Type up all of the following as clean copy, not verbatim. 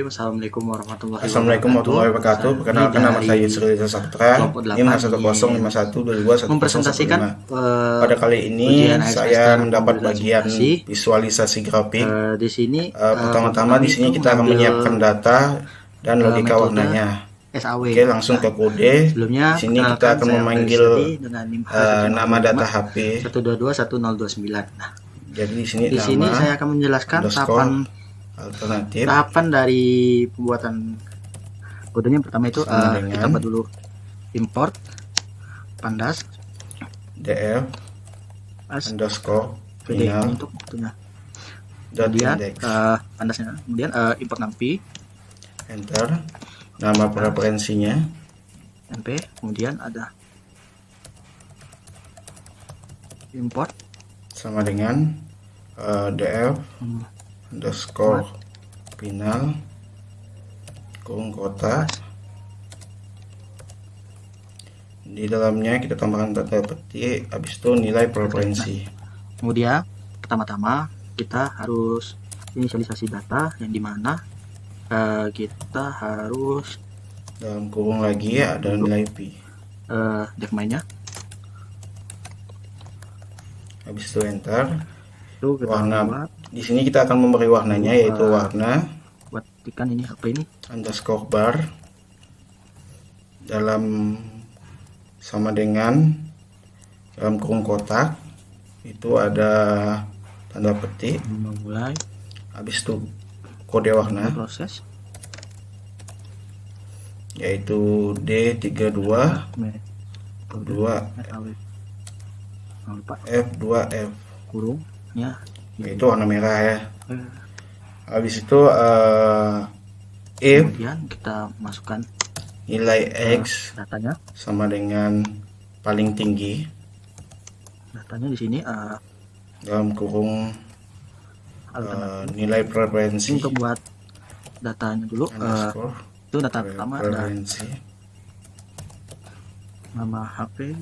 Bismillahirrahmanirrahim. Assalamualaikum warahmatullahi Assalamualaikum warahmatullahi wabarakatuh. Perkenalkan nama saya Yusril Saputra, NIM 11051221115. mempresentasikan Pada kali ini saya mendapat bagian visualisasi grafik. di sini Pertama-tama di sini kita akan menyiapkan data dan logika warnanya. SAW. Oke, langsung ke kode. Sebelumnya di sini kita akan memanggil nama data HP 1221029. Nah, jadi di sini saya akan menjelaskan tahapan dari pembuatan kodenya. Pertama itu kita buat dulu import pandas df underscore final untuk kemudian pandasnya, kemudian import nampi, enter nama preferensinya np, kemudian ada import sama dengan df underscore final kurung kotak. Di dalamnya kita tambahkan tanda petik, habis itu nilai preferensi. Kemudian pertama-tama kita harus inisialisasi data, yang dimana kita harus dalam kurung lagi ada nilai pi, def mainnya, habis itu enter. warna di sini kita akan memberi warnanya, yaitu warna buatkan ini apa ini underscore bar dalam sama dengan dalam kurung kotak itu ada tanda petik, memulai, habis itu kode warna proses yaitu D32 F2F kurungnya, itu warna merah ya. Habis itu if kemudian kita masukkan nilai X datanya sama dengan paling tinggi, datanya di sini dalam kurung nilai preferensi. untuk buat datanya dulu itu data pertama ada nama HP,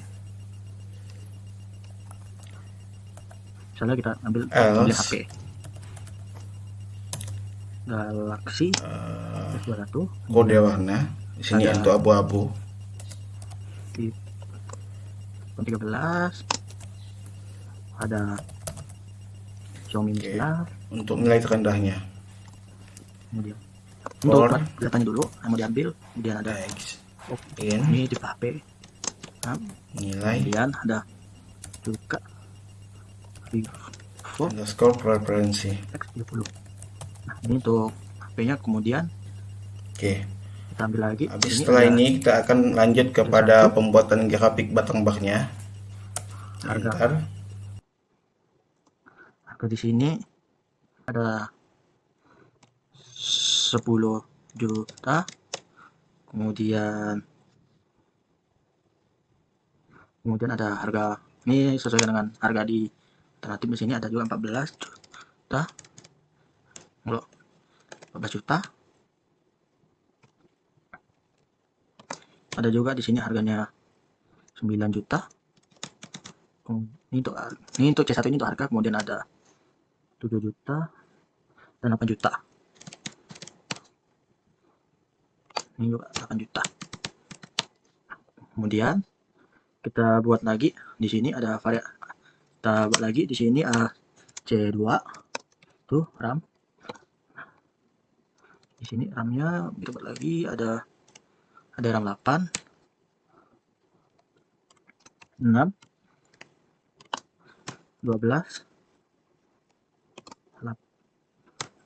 misalnya kita ambil HP Galaxy S200, kode warna di sini untuk abu-abu, iPhone 13, ada Xiaomi 11. Untuk nilai terendahnya Kemudian untuk datanya dulu yang mau diambil, kemudian ada ini tipe HP, nilai, kemudian ada juga underscore preferensi X30. Nah, ini untuk HP-nya. Kemudian kita ambil lagi. Setelah ini kita akan lanjut kepada pembuatan grafik batang barnya. Harga di sini ada 10 juta. Kemudian ada harga ini sesuai dengan harga di alternatif. Di sini ada juga 14 juta. 14 juta. Ada juga di sini harganya 9 juta. Ini untuk C1 ini untuk harga. Kemudian ada 7 juta dan 8 juta. Ini juga 8 juta. Kemudian kita buat lagi di sini ada kita buat lagi di sini C2 tuh RAM. Di sini RAM-nya kita buat lagi ada RAM 8, 6, 12,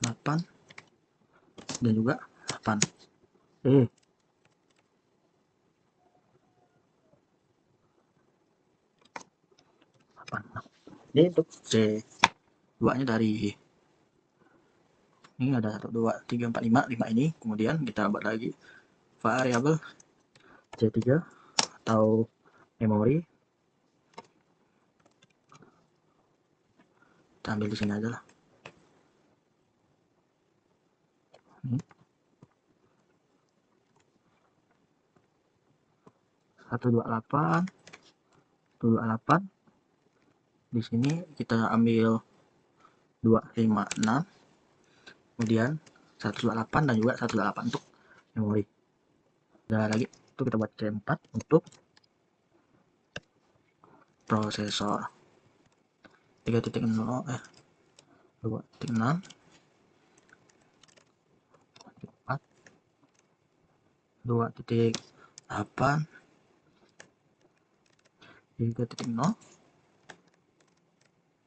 8 dan juga 8. Ini untuk C2 nya dari ini ada 1 2 3 4 5 ini. Kemudian kita buat lagi variabel C3 atau memori, kita ambil di sini aja lah. 128 di sini kita ambil 256, kemudian 128 dan juga 128 untuk memori. Dan lagi itu kita buat C4 untuk prosesor 3.0 2.6 4 2.8 3.0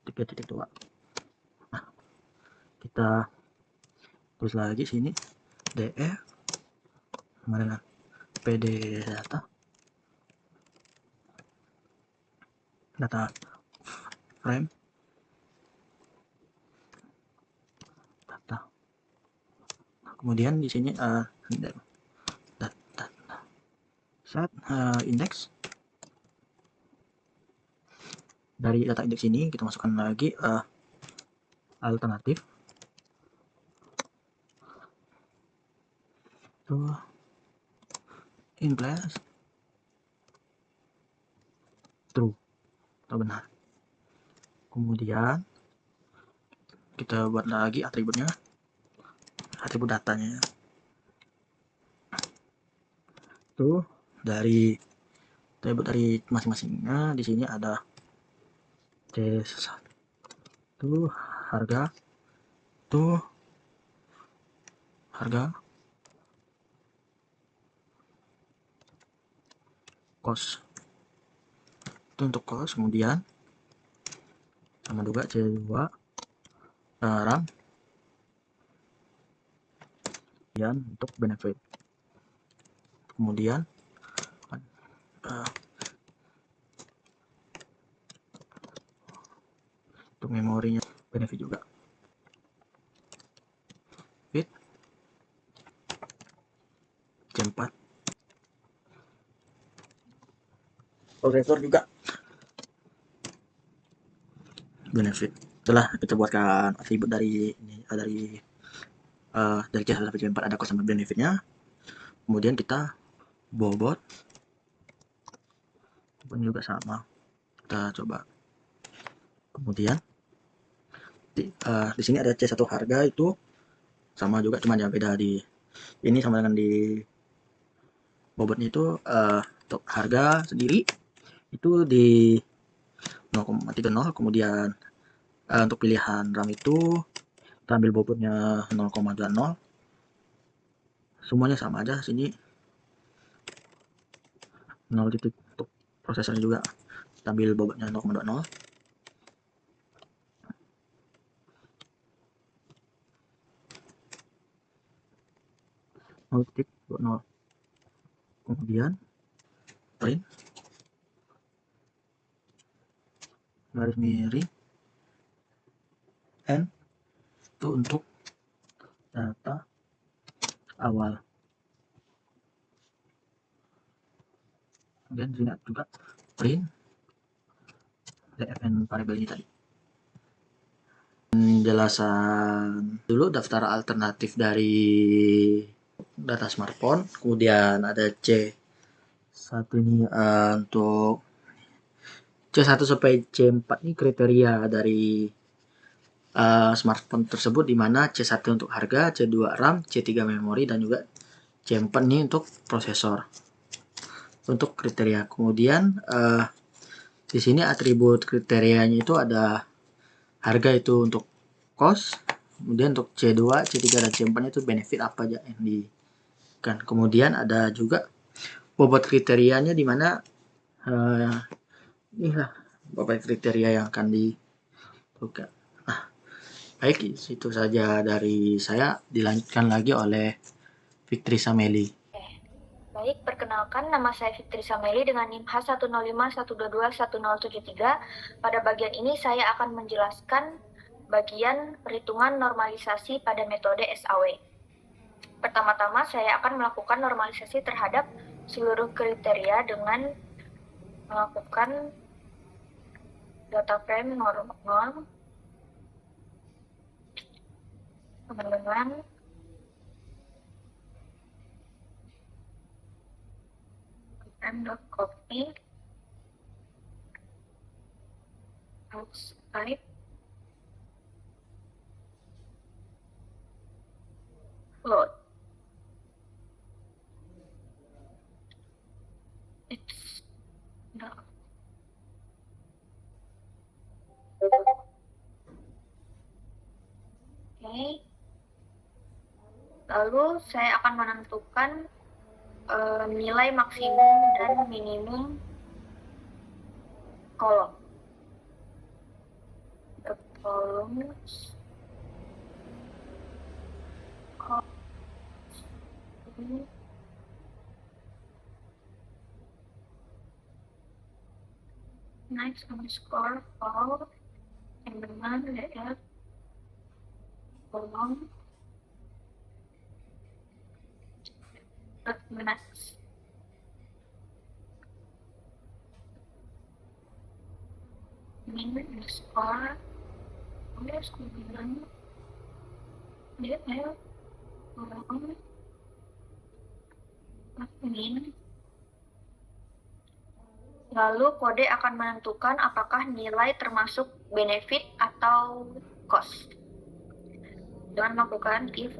3.2. Nah, kita terus lagi sini DF dengan PD data frame data. Kemudian di sini set index. Dari data indeks ini kita masukkan lagi alternatif tuh in place true atau benar. Kemudian kita buat lagi atributnya, atribut datanya tuh dari atribut dari masing-masingnya. Di sini ada C1 tuh harga cost itu untuk cost. Kemudian sama juga C2 RAM, kemudian untuk benefit. Kemudian untuk memorinya benefit juga fit C4 prosesor juga benefit. Setelah kita buatkan atribut dari C1 sampai C4 ada cost sama benefitnya. Kemudian kita bobot pun juga sama, kita coba. Kemudian di sini ada C1 harga itu sama juga, cuma yang beda di ini sama dengan di bobotnya itu untuk harga sendiri itu di 0,30. Kemudian untuk pilihan RAM itu kita ambil bobotnya 0,20, semuanya sama aja. Sini 0 titik. Untuk prosesornya juga kita ambil bobotnya 0,20. Kemudian print garis miring N itu untuk data awal. Kemudian sini juga print DFN variable ini tadi. Penjelasan dulu daftar alternatif dari data smartphone. Kemudian ada C1 ini untuk C1 sampai C4 ini kriteria dari smartphone tersebut, di mana C1 untuk harga, C2 RAM, C3 memori, dan juga C4 ini untuk prosesor. Untuk kriteria. Kemudian di sini atribut kriterianya itu ada harga itu untuk cost, kemudian untuk C2, C3, dan C4 itu benefit apa aja yang di kan. Kemudian ada juga bobot kriterianya, di mana inilah bobot kriteria yang akan dibuka. Nah, baik, itu saja dari saya. Dilanjutkan lagi oleh Fitri Sameli. Baik, perkenalkan, nama saya Fitri Sameli dengan NIM H105121073. Pada bagian ini saya akan menjelaskan bagian perhitungan normalisasi pada metode SAW. Pertama-tama saya akan melakukan normalisasi terhadap seluruh kriteria dengan melakukan data frame norm dengan copy house type load. It's not. Oke. Lalu saya akan menentukan nilai maksimum dan minimum kolom. The columns of next underscore all yang dengan df kolom next. Min underscore bilang df kolom min. Lalu kode akan menentukan apakah nilai termasuk benefit atau cost. Dengan melakukan if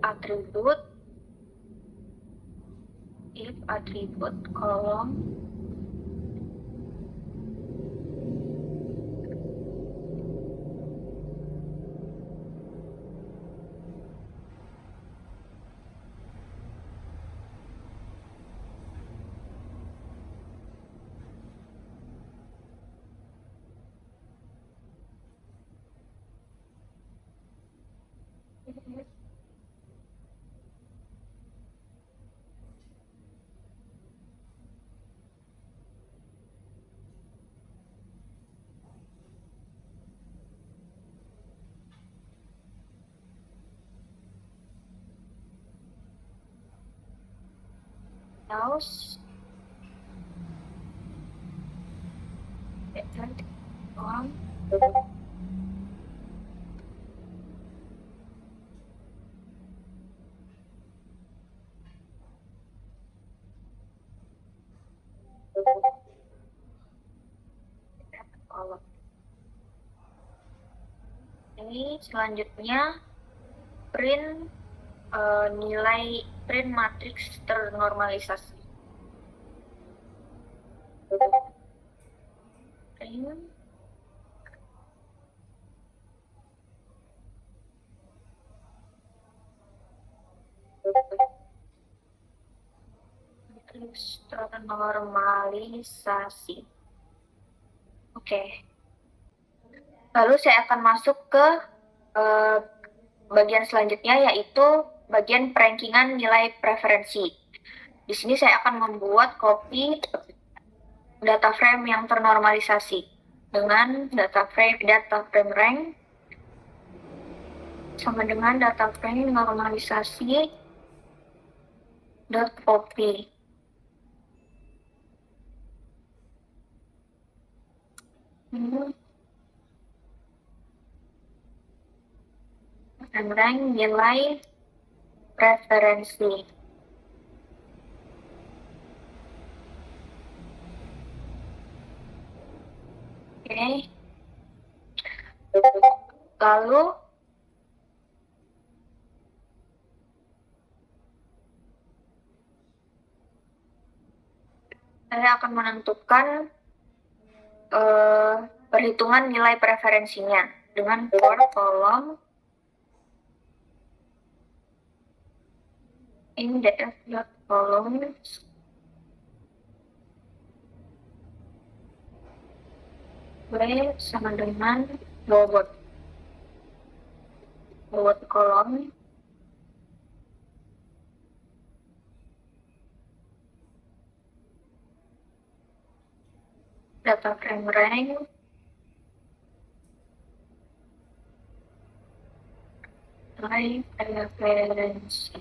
attribute kolom else kolom kolom. Ini selanjutnya print nilai print matriks ternormalisasi. Print matriks ternormalisasi. Oke. Lalu saya akan masuk ke bagian selanjutnya, yaitu bagian perankingan nilai preferensi. Di sini saya akan membuat copy data frame yang ternormalisasi dengan data frame rank sama dengan data frame normalisasi .copy. Dan rank nilai preferensi. Oke. Lalu saya akan menentukan perhitungan nilai preferensinya dengan for kolom in df.columns W sama dengan bobot kolom data frame rank nilai preferensi.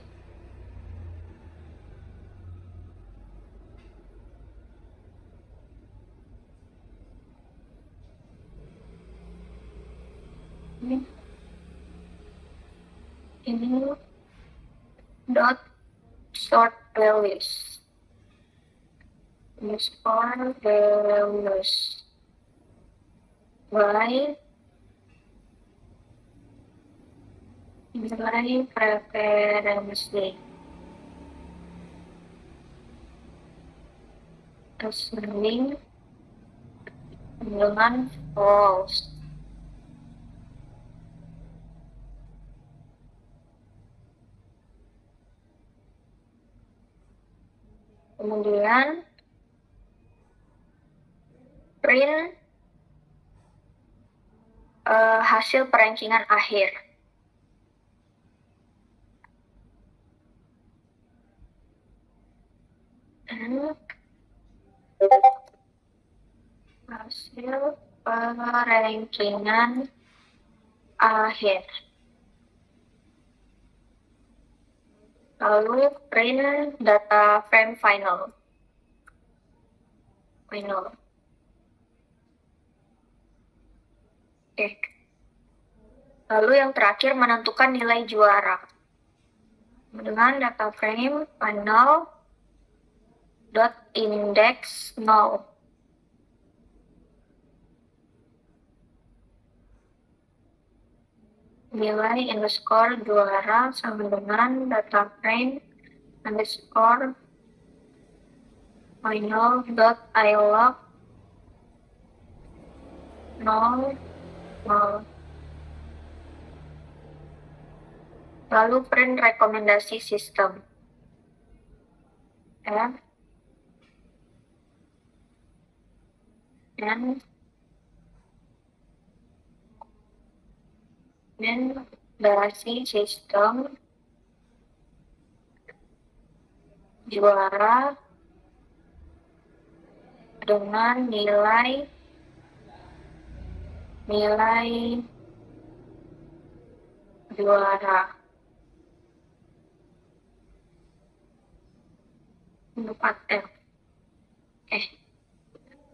Ini dot sort values underscore values by nilai preferensi ascending dengan false. Kemudian print hasil perankingan akhir. Hasil perankingan akhir. Lalu print data frame final. Oke. Lalu yang terakhir menentukan nilai juara dengan data frame final dot index null. Nilai underscore juara sama dengan data frame underscore final dot ilog null. Lalu print rekomendasi sistem. F dan rekomendasi sistem juara dengan nilai juara 4F.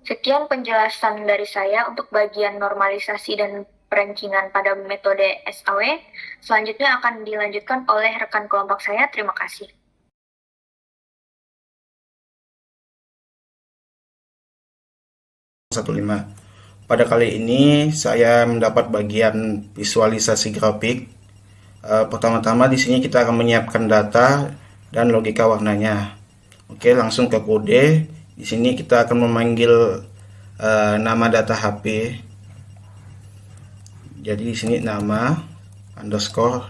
Sekian penjelasan dari saya untuk bagian normalisasi dan perankingan pada metode SAW. Selanjutnya akan dilanjutkan oleh rekan kelompok saya. Terima kasih. Pada kali ini saya mendapat bagian visualisasi grafik. Pertama-tama di sini kita akan menyiapkan data dan logika warnanya. Oke, langsung ke kode. Di sini kita akan memanggil nama data HP. Jadi di sini nama underscore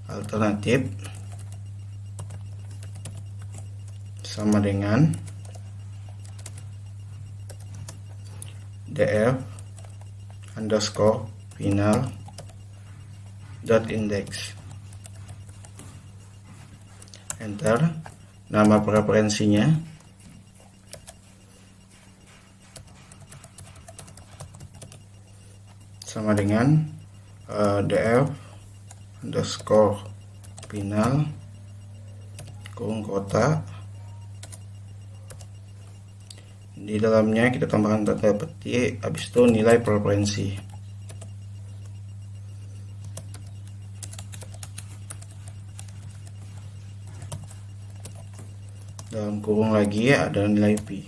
alternatif sama dengan df underscore final dot index. Enter. Nama preferensinya sama dengan df underscore final kurung kotak. Di dalamnya kita tambahkan tanda petik, habis itu nilai preferensi. Dalam kurung lagi ada nilai pi.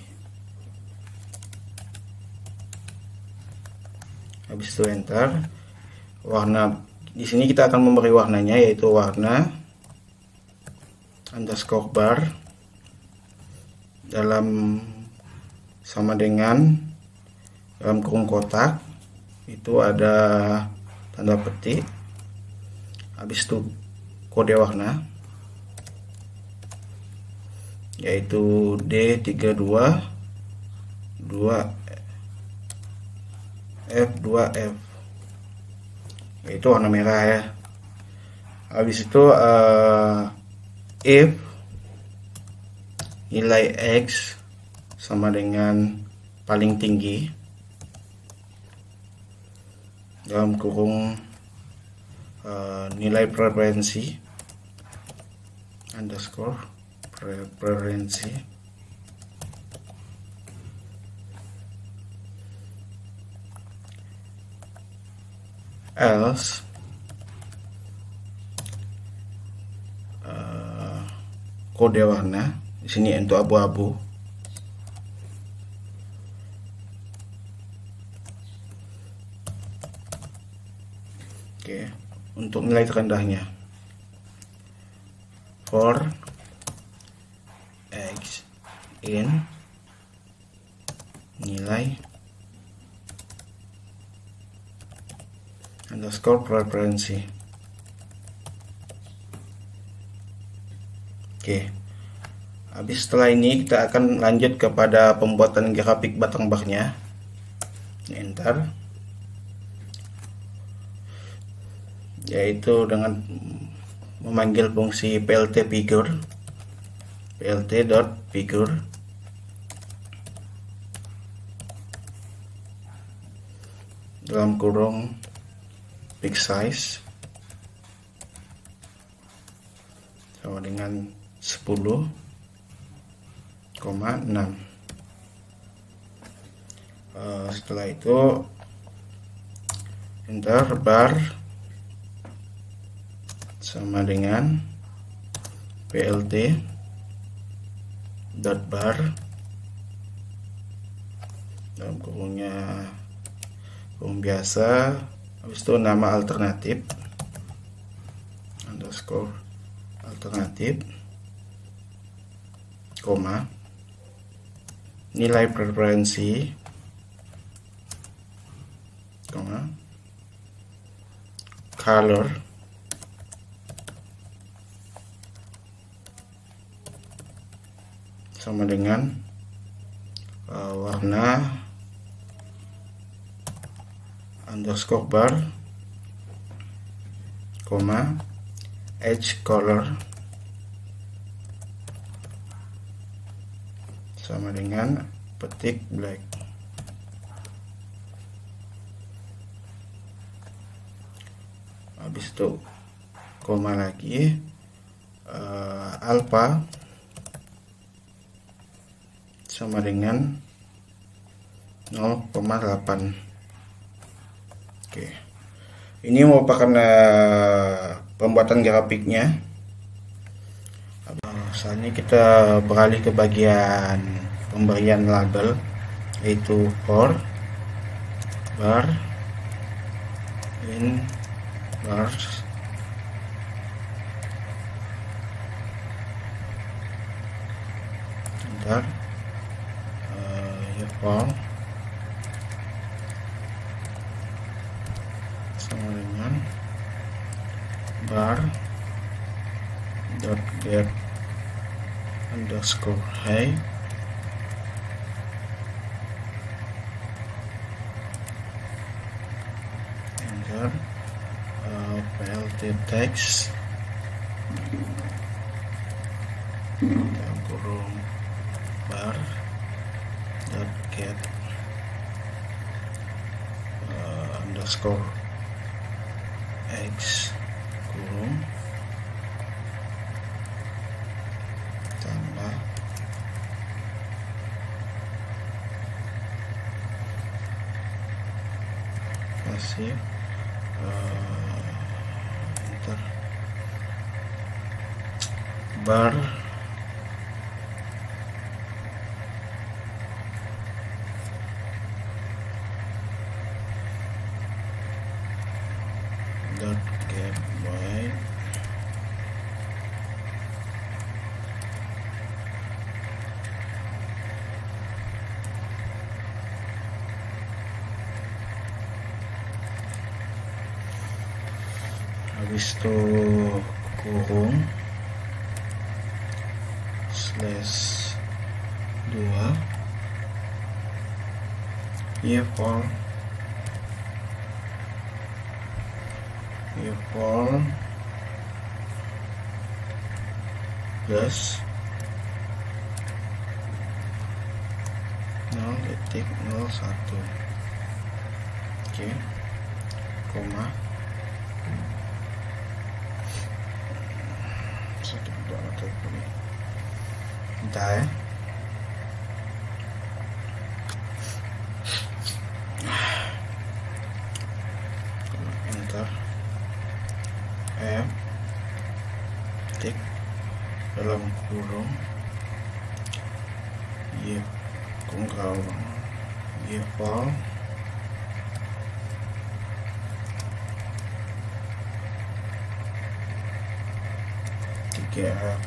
Habis itu enter. Warna di sini kita akan memberi warnanya, yaitu warna underscore bar dalam sama dengan dalam kurung kotak itu ada tanda petik, habis itu kode warna yaitu D32 F2F, yaitu warna merah ya. Habis itu if nilai X sama dengan paling tinggi dalam kurung nilai preferensi underscore preferensi else kode warna di sini untuk abu-abu. Oke, untuk nilai terendahnya for x in nilai underscore preferensi. Oke, habis setelah ini kita akan lanjut kepada pembuatan grafik batang barnya. Enter, yaitu dengan memanggil fungsi plt_figure, plt.figure, dalam kurung pick size sama dengan 10,6. Setelah itu enter, bar sama dengan plt dot bar dalam kurungnya kurung biasa, habis itu nama alternatif underscore alternatif, koma, nilai preferensi, koma, color sama dengan warna underscore bar, koma, edge color sama dengan petik black. Habis itu koma lagi, alpha sama dengan 0,8. Oke, ini merupakan pembuatan grafiknya. Saatnya kita beralih ke bagian pemberian label, yaitu for bar in bars enter, for sama dengan bar dot get underscore height enter, plt text dalam kurung bar dot get underscore x kurung tambah kasih enter, bar dot get white habis itu kurung slash 2 for plus 0,01. Oke, koma, sakit banget ini. Entah ya. Enter, tik dalam kurung kurung for GF,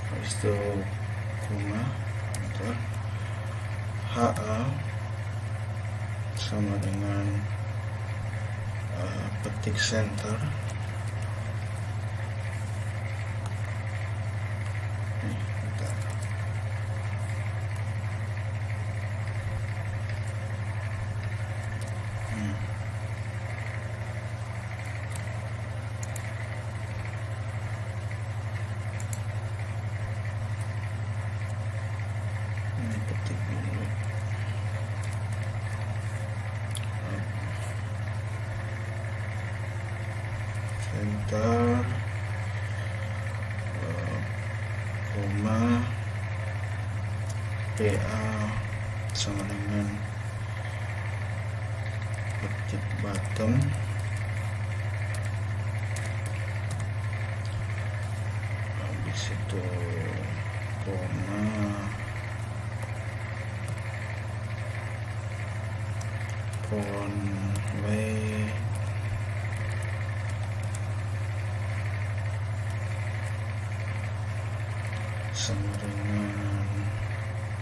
habis itu koma, bentar, HA sama dengan petik center. Bentar. Ini petik dulu. Center, koma, PA sama dengan petik bottom, habis itu koma, way, sama dengan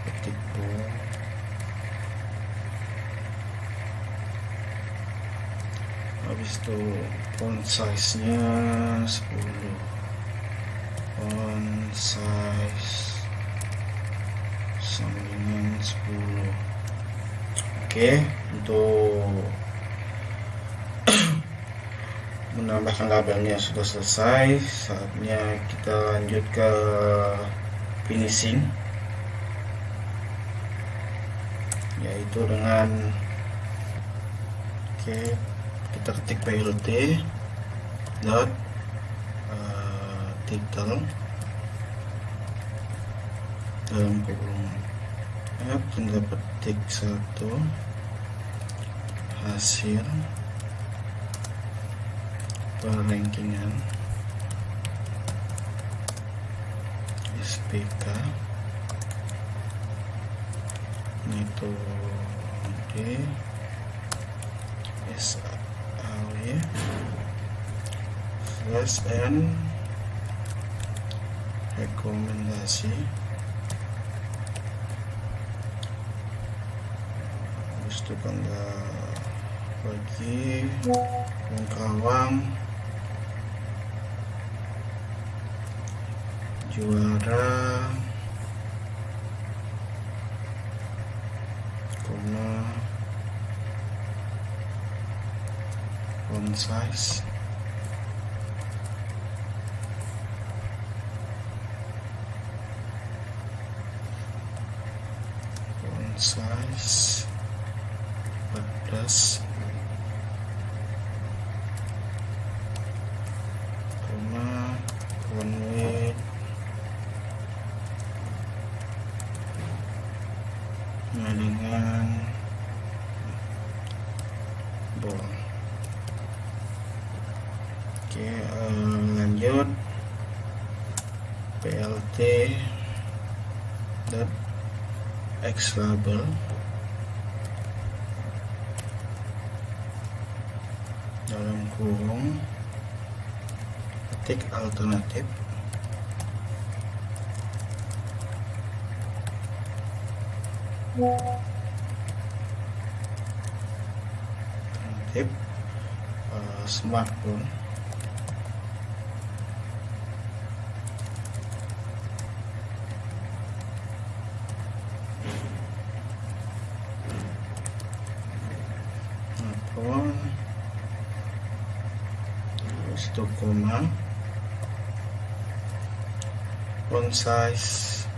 petik bo, habis itu font size nya 10, font size sama dengan 10. Oke, untuk menambahkan labelnya sudah selesai. Saatnya kita lanjut ke finishing, yaitu dengan kita ketik plt dot title dalam kurung F, tinggal petik 1 hasil rankingan SPK metode SAW /n rekomendasi, habis itu tanggal bagi Bungkawang juara, koma, font size, font size 14, koma, font weight dengan bold. Oke, lanjut plt dot x label dalam kurung ketik alternatif, alternatif smartphone, terus itu koma, font size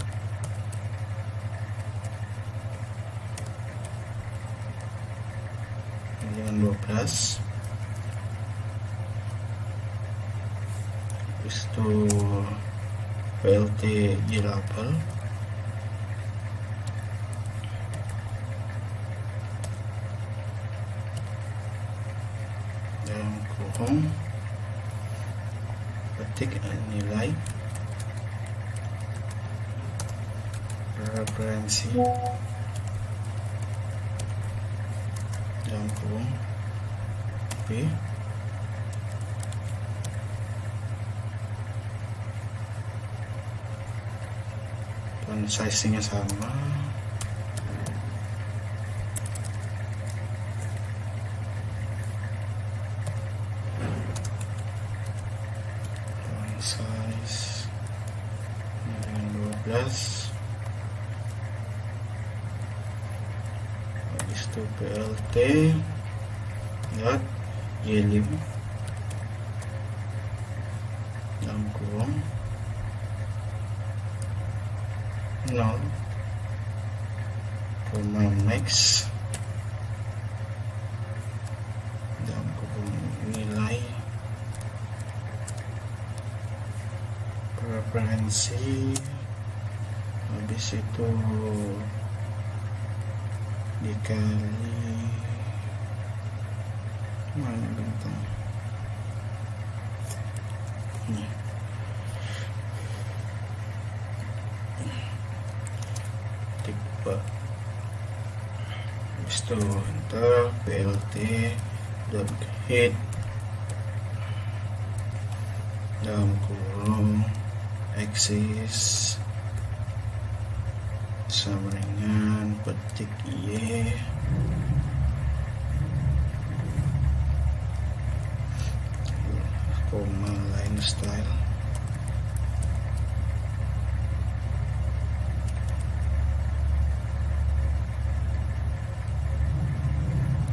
dengan 12, terus itu plt label dalam kurung ketik nilai referensi dalam kurung B, font size-nya sama. Font size 12. Habis itu PLT lihat Y5 dalam kurung 0, max dalam kurung nilai preferensi, habis itu dikali mana bintang ini, tipe, habis itu enter PLT dan hit dalam kurung axis sama dengan petik Y, koma line style,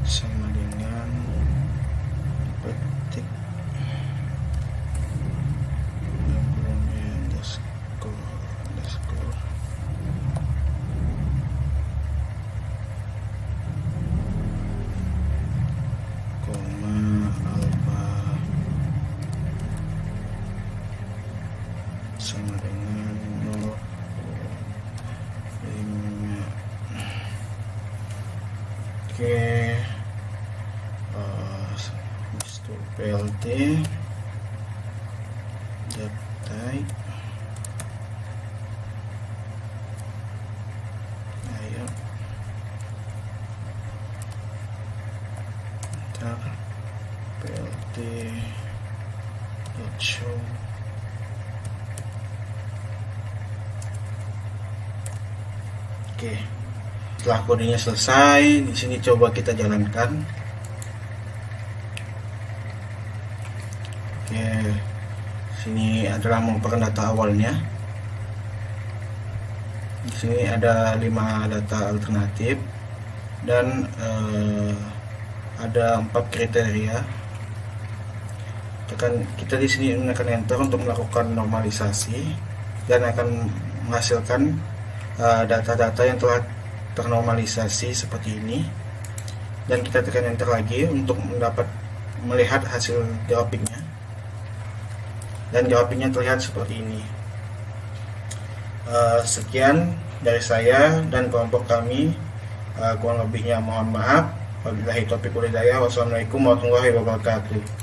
sama dengan petik nomornya underscore koma alpha sama dengan 0,5. Oke, itu PLT type, ayo ntar PLT show. Oke, setelah kodenya selesai, di sini coba kita jalankan. Oke, sini adalah merupakan data awalnya. Di sini ada 5 data alternatif dan ada 4 kriteria. Kita di sini akan enter untuk melakukan normalisasi dan akan menghasilkan data-data yang telah ternormalisasi seperti ini, dan kita tekan enter lagi untuk melihat hasil grafiknya, dan grafiknya terlihat seperti ini. Sekian dari saya dan kelompok kami, kurang lebihnya mohon maaf. Wabillahi taufiq wal hidayah. Wassalamualaikum warahmatullahi wabarakatuh.